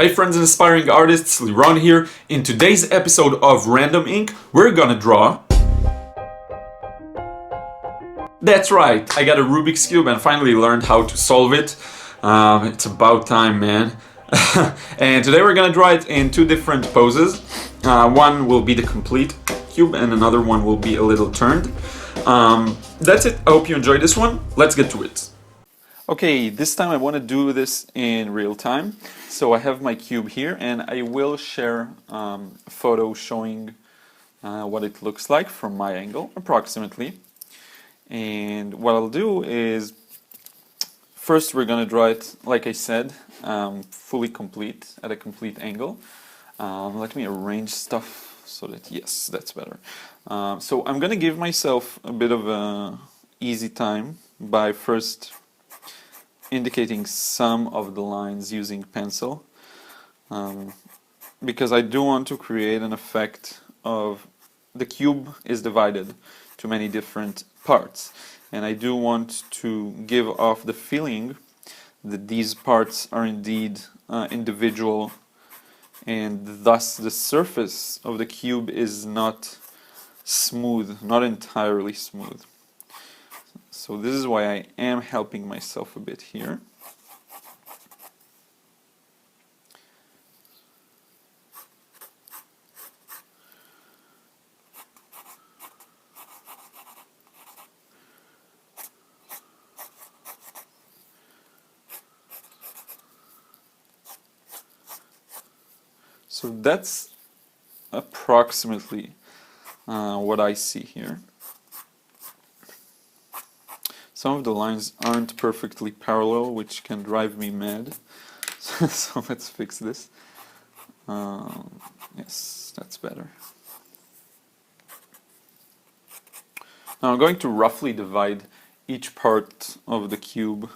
Hey friends and aspiring artists, Liron here. In today's episode of Random Ink, we're gonna draw... That's right, I got a Rubik's Cube and finally learned how to solve it. It's about time, man. And today we're gonna draw it in two different poses. One will be the complete cube and another one will be a little turned. That's it, I hope you enjoyed this one. Let's get to it. Okay, this time I want to do this in real time. So I have my cube here and I will share a photo showing what it looks like from my angle, approximately. And what I'll do is, first we're going to draw it, like I said, fully complete, at a complete angle. Let me arrange stuff so that, yes, that's better. So I'm going to give myself a bit of a easy time by first indicating some of the lines using pencil, because I do want to create an effect of the cube is divided to many different parts, and I do want to give off the feeling that these parts are indeed individual, and thus the surface of the cube is not smooth, not entirely smooth. So this is why I am helping myself a bit here. So that's approximately what I see here. Some of the lines aren't perfectly parallel, which can drive me mad. So let's fix this. Yes, that's better. Now I'm going to roughly divide each part of the cube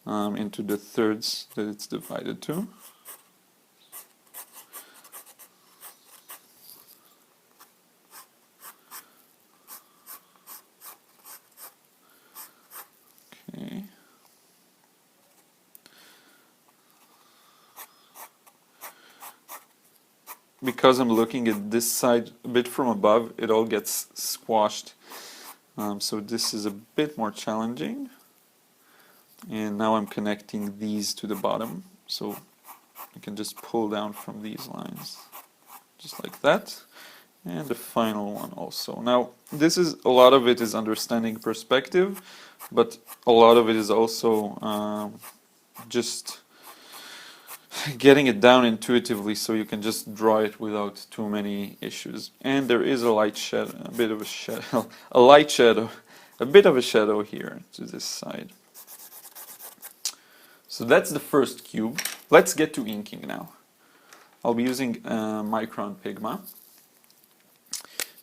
into the thirds that it's divided to. Okay. Because I'm looking at this side a bit from above, it all gets squashed. So this is a bit more challenging. And now I'm connecting these to the bottom, so I can just pull down from these lines, just like that. And the final one also. Now, this is, a lot of it is understanding perspective, but a lot of it is also just getting it down intuitively so you can just draw it without too many issues. And there is a light shadow, a bit of a shadow, a light shadow, a bit of a shadow here to this side. So that's the first cube. Let's get to inking now. I'll be using Micron Pigma.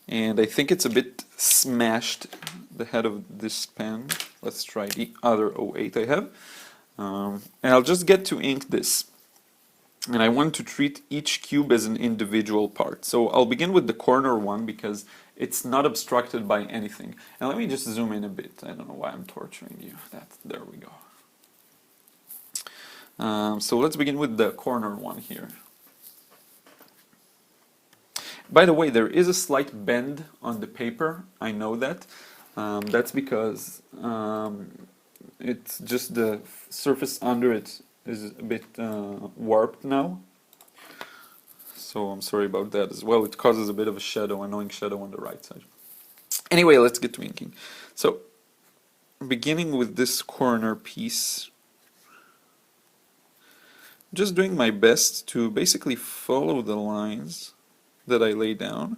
And I think it's a bit smashed, the head of this pen. Let's try the other 08 I have. And I'll just get to ink this. And I want to treat each cube as an individual part. So I'll begin with the corner one because it's not obstructed by anything. And let me just zoom in a bit. I don't know why I'm torturing you. There we go. So let's begin with the corner one here. By the way, there is a slight bend on the paper, I know that. That's because it's just the surface under it is a bit warped now. So I'm sorry about that as well. It causes a bit of a shadow, annoying shadow on the right side. Anyway, let's get to inking. So, beginning with this corner piece, just doing my best to basically follow the lines that I lay down.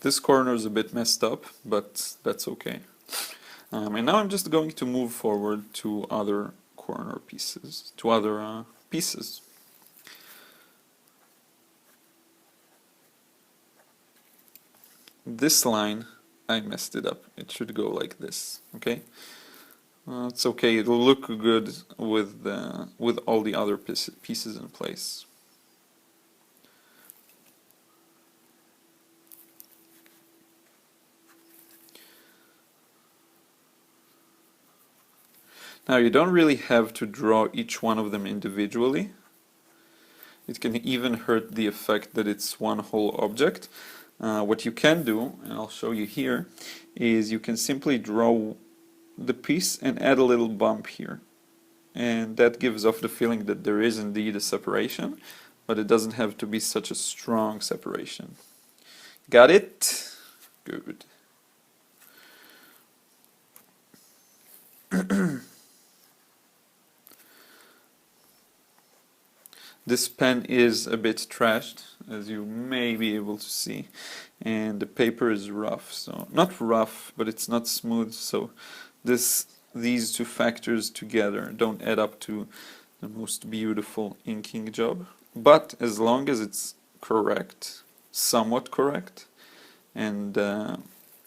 This corner is a bit messed up, but that's okay. And now I'm just going to move forward to other corner pieces, to other pieces. This line I messed it up. It should go like this, okay? It's okay, it'll look good with all the other pieces in place. Now you don't really have to draw each one of them individually. It can even hurt the effect that it's one whole object. What you can do, and I'll show you here, is you can simply draw the piece and add a little bump here. And that gives off the feeling that there is indeed a separation, but it doesn't have to be such a strong separation. Got it? Good. This pen is a bit trashed, as you may be able to see, and the paper is rough, so not rough, but it's not smooth, so these two factors together don't add up to the most beautiful inking job. But as long as it's correct, somewhat correct, and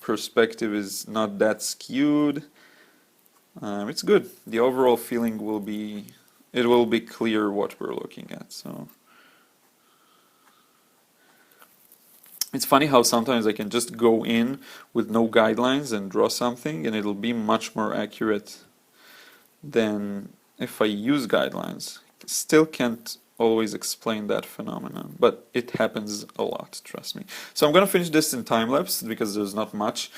perspective is not that skewed, it's good. The overall feeling will be, it will be clear what we're looking at. So it's funny how sometimes I can just go in with no guidelines and draw something, and it'll be much more accurate than if I use guidelines. Still can't always explain that phenomenon, but it happens a lot, trust me. So I'm gonna finish this in time-lapse because there's not much,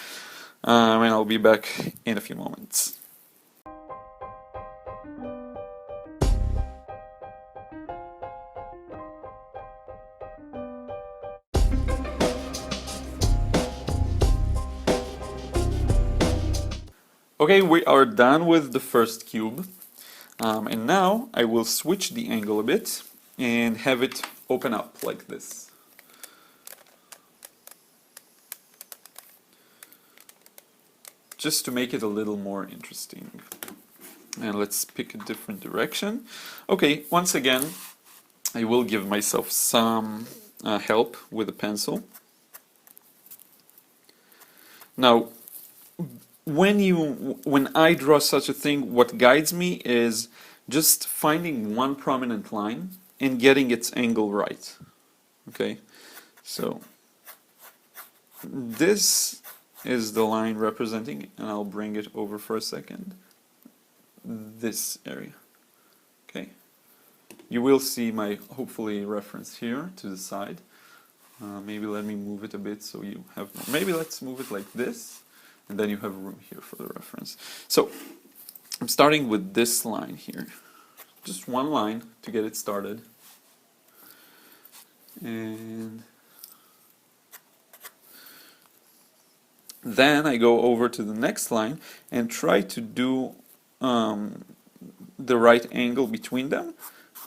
and I'll be back in a few moments. Okay, we are done with the first cube, and now I will switch the angle a bit and have it open up like this. Just to make it a little more interesting. And let's pick a different direction. Okay, once again, I will give myself some help with a pencil. Now, when I draw such a thing, what guides me is just finding one prominent line and getting its angle right. Okay, so this is the line representing, and I'll bring it over for a second, this area. Okay, you will see my hopefully reference here to the side. Maybe let me move it a bit so you have, maybe let's move it like this. And then you have room here for the reference. So I'm starting with this line here. Just one line to get it started. And then I go over to the next line and try to do the right angle between them,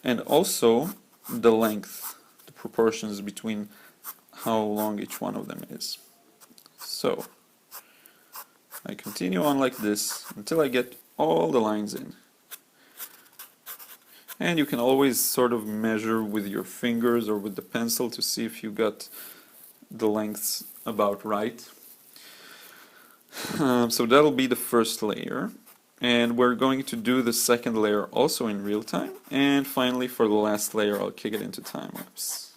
and also the length, the proportions between how long each one of them is. So I continue on like this until I get all the lines in. And you can always sort of measure with your fingers or with the pencil to see if you got the lengths about right. So that'll be the first layer. And we're going to do the second layer also in real time. And finally, for the last layer, I'll kick it into time-lapse.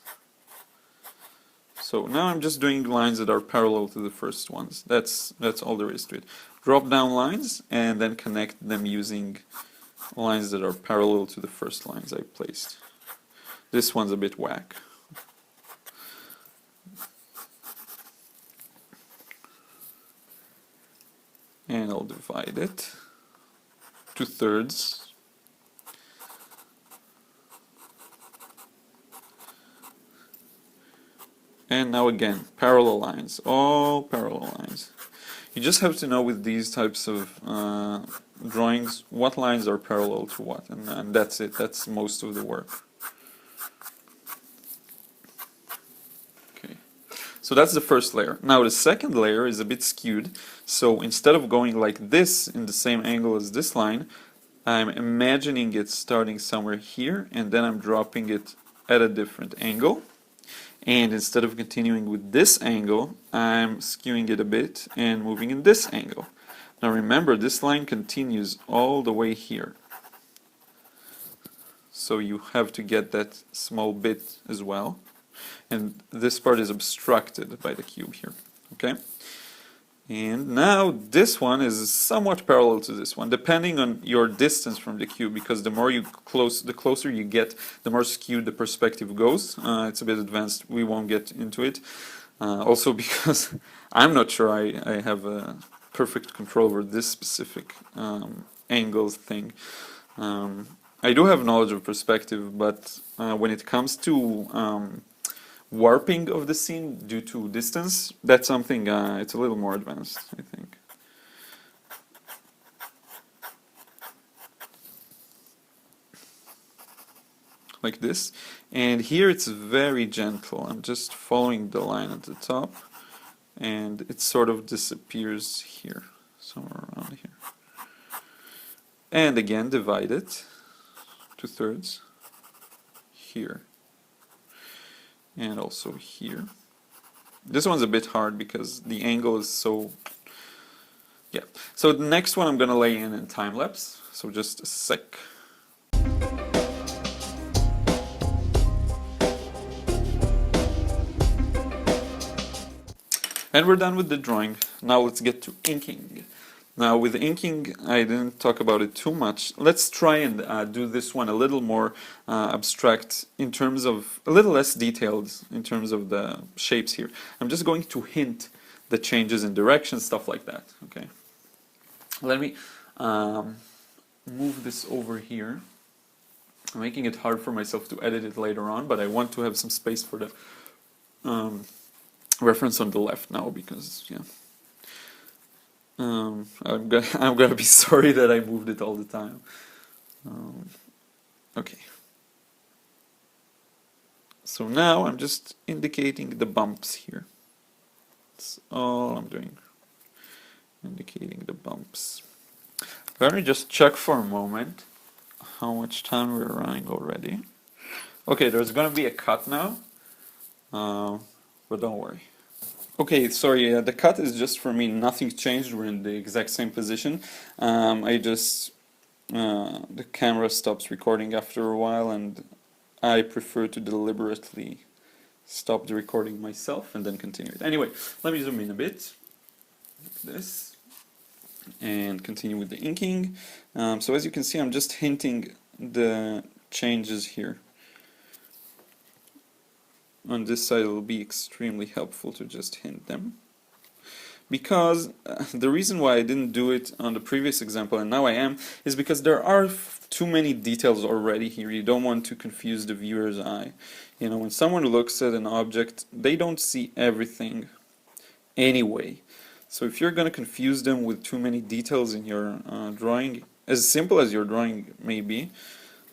So now I'm just doing lines that are parallel to the first ones. That's all there is to it. Drop down lines and then connect them using lines that are parallel to the first lines I placed. This one's a bit whack. And I'll divide it to thirds. And now again, parallel lines, all parallel lines. You just have to know with these types of drawings what lines are parallel to what, and that's it, that's most of the work. Okay, so that's the first layer. Now the second layer is a bit skewed, so instead of going like this in the same angle as this line, I'm imagining it starting somewhere here, and then I'm dropping it at a different angle. And instead of continuing with this angle, I'm skewing it a bit and moving in this angle. Now remember, this line continues all the way here. So you have to get that small bit as well. And this part is obstructed by the cube here, okay? And now this one is somewhat parallel to this one, depending on your distance from the cube, because the closer you get, the more skewed the perspective goes. It's a bit advanced, we won't get into it. Also because I'm not sure I have a perfect control over this specific angle thing. I do have knowledge of perspective, but when it comes to warping of the scene due to distance, that's something, it's a little more advanced, I think. Like this. And here it's very gentle. I'm just following the line at the top, and it sort of disappears here, somewhere around here. And again, divide it to thirds here. And also here. This one's a bit hard because the angle is so... Yeah. So the next one I'm gonna lay in time lapse. So just a sec. And we're done with the drawing. Now let's get to inking. Now with inking, I didn't talk about it too much. Let's try and do this one a little more abstract in terms of, a little less detailed in terms of the shapes here. I'm just going to hint the changes in direction, stuff like that, okay? Let me move this over here. I'm making it hard for myself to edit it later on, but I want to have some space for the reference on the left now, because, yeah. I'm gonna be sorry that I moved it all the time. Okay. So now I'm just indicating the bumps here. That's all I'm doing. Indicating the bumps. Let me just check for a moment how much time we're running already. Okay, there's gonna be a cut now, but don't worry. Okay, sorry, the cut is just for me, nothing changed, we're in the exact same position. The camera stops recording after a while, and I prefer to deliberately stop the recording myself and then continue it. Anyway, let me zoom in a bit, like this, and continue with the inking. So as you can see, I'm just hinting the changes here. On this side, it will be extremely helpful to just hint them. Because the reason why I didn't do it on the previous example, and now I am, is because there are too many details already here. You don't want to confuse the viewer's eye. You know, when someone looks at an object, they don't see everything anyway. So if you're going to confuse them with too many details in your drawing, as simple as your drawing may be,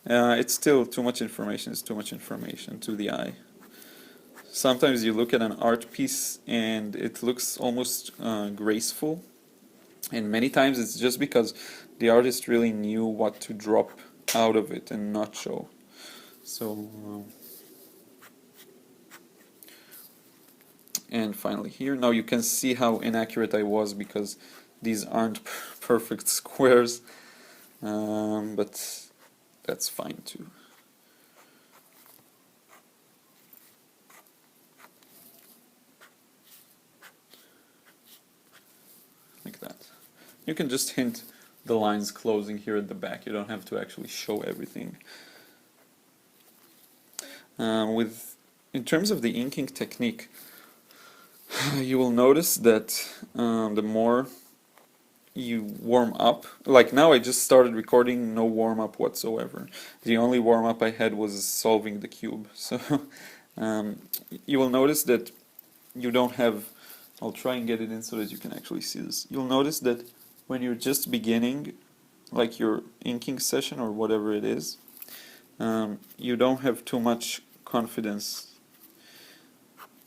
it's still too much information. It's too much information to the eye. Sometimes you look at an art piece and it looks almost graceful, and many times it's just because the artist really knew what to drop out of it and not show. So, and finally here, now you can see how inaccurate I was because these aren't perfect squares, but that's fine too. Like that. You can just hint the lines closing here at the back. You don't have to actually show everything. In terms of the inking technique, you will notice that the more you warm up, like now I just started recording, no warm up whatsoever. The only warm up I had was solving the cube. So you will notice that you don't have, I'll try and get it in so that you can actually see this. You'll notice that when you're just beginning, like your inking session or whatever it is, you don't have too much confidence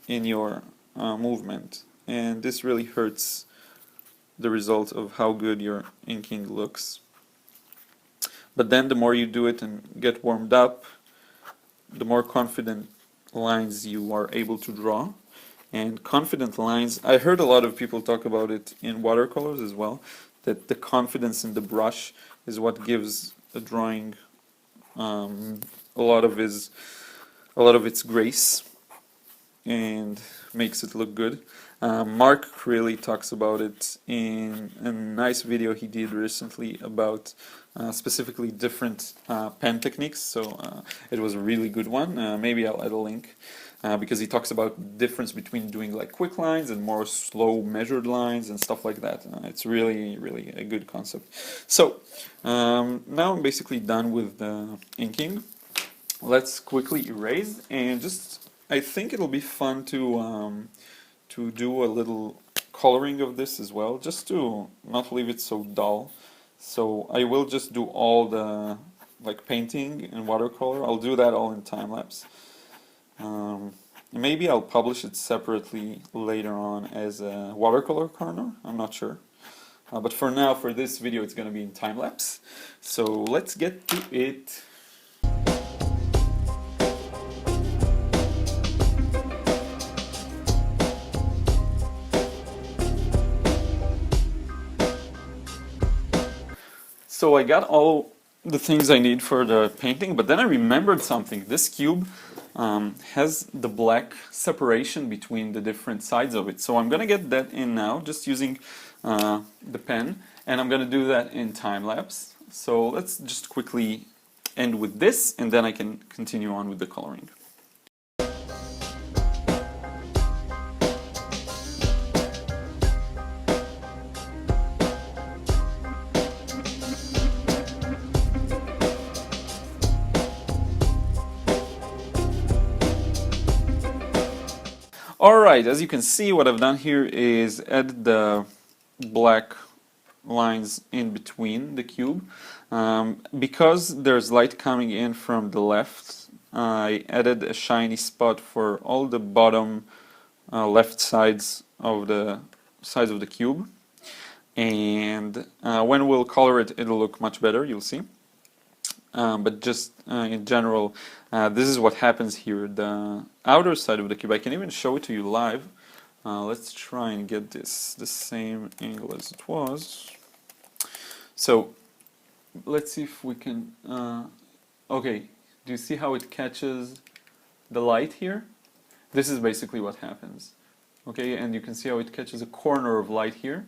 in your movement, and this really hurts the result of how good your inking looks. But then the more you do it and get warmed up, the more confident lines you are able to draw. And confident lines, I heard a lot of people talk about it in watercolors as well, that the confidence in the brush is what gives a drawing a lot of its grace and makes it look good. Mark really talks about it in a nice video he did recently about specifically different pen techniques, so it was a really good one. Maybe I'll add a link because he talks about the difference between doing like quick lines and more slow measured lines and stuff like that. It's really, really a good concept. So now I'm basically done with the inking. Let's quickly erase and just, I think it'll be fun to do a little coloring of this as well, just to not leave it so dull. So I will just do all the like painting in watercolor. I'll do that all in time-lapse. Maybe I'll publish it separately later on as a watercolor corner, I'm not sure. But for now, for this video, it's going to be in time-lapse. So let's get to it. So I got all the things I need for the painting, but then I remembered something. This cube has the black separation between the different sides of it. So I'm gonna get that in now, just using the pen, and I'm gonna do that in time-lapse. So let's just quickly end with this, and then I can continue on with the coloring. Alright, as you can see, what I've done here is add the black lines in between the cube. Because there's light coming in from the left, I added a shiny spot for all the bottom left sides of the cube. And when we'll color it, it'll look much better, you'll see. But just in general, this is what happens here. The outer side of the cube, I can even show it to you live. Let's try and get this the same angle as it was. So let's see if we can, okay, do you see how it catches the light here? This is basically what happens. Okay, and you can see how it catches a corner of light here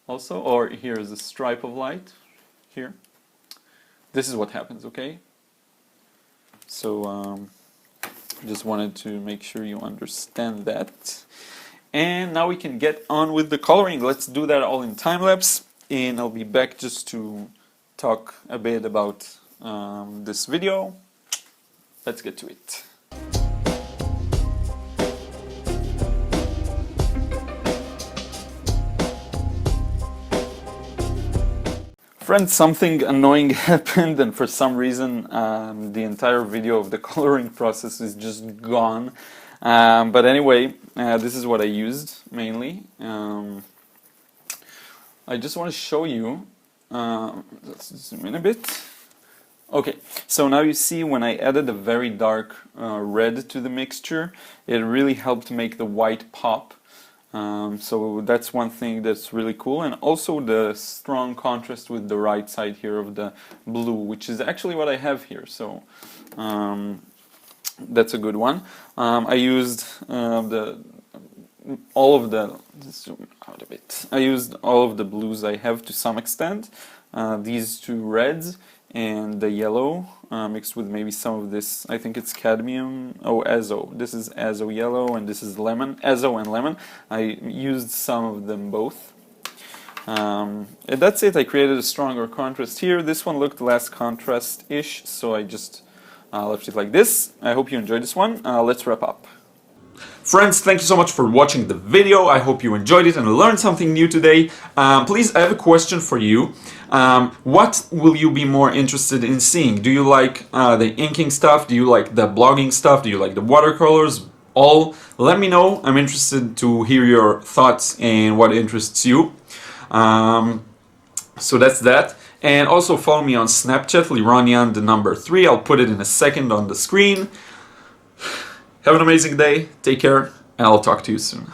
also, or here is a stripe of light here. This is what happens, okay? So just wanted to make sure you understand that. And now we can get on with the coloring. Let's do that all in time-lapse, and I'll be back just to talk a bit about this video. Let's get to it. Friends, something annoying happened, and for some reason the entire video of the coloring process is just gone. But anyway, this is what I used mainly. I just want to show you, let's zoom in a bit. Okay, so now you see when I added a very dark red to the mixture, it really helped make the white pop. So that's one thing that's really cool, and also the strong contrast with the right side here of the blue, which is actually what I have here, so that's a good one. I used all of the, let's zoom out a bit. I used all of the blues I have to some extent, these two reds and the yellow, mixed with maybe some of this, I think it's cadmium, oh, azo. This is azo yellow and this is lemon, azo and lemon. I used some of them both. And that's it, I created a stronger contrast here. This one looked less contrast-ish, so I just left it like this. I hope you enjoyed this one. Let's wrap up. Friends, thank you so much for watching the video. I hope you enjoyed it and learned something new today. Please, I have a question for you. What will you be more interested in seeing? Do you like the inking stuff? Do you like the blogging stuff? Do you like the watercolors? All? Let me know. I'm interested to hear your thoughts and what interests you. So that's that. And also follow me on Snapchat, Liron, the number 3. I'll put it in a second on the screen. Have an amazing day, take care, and I'll talk to you soon.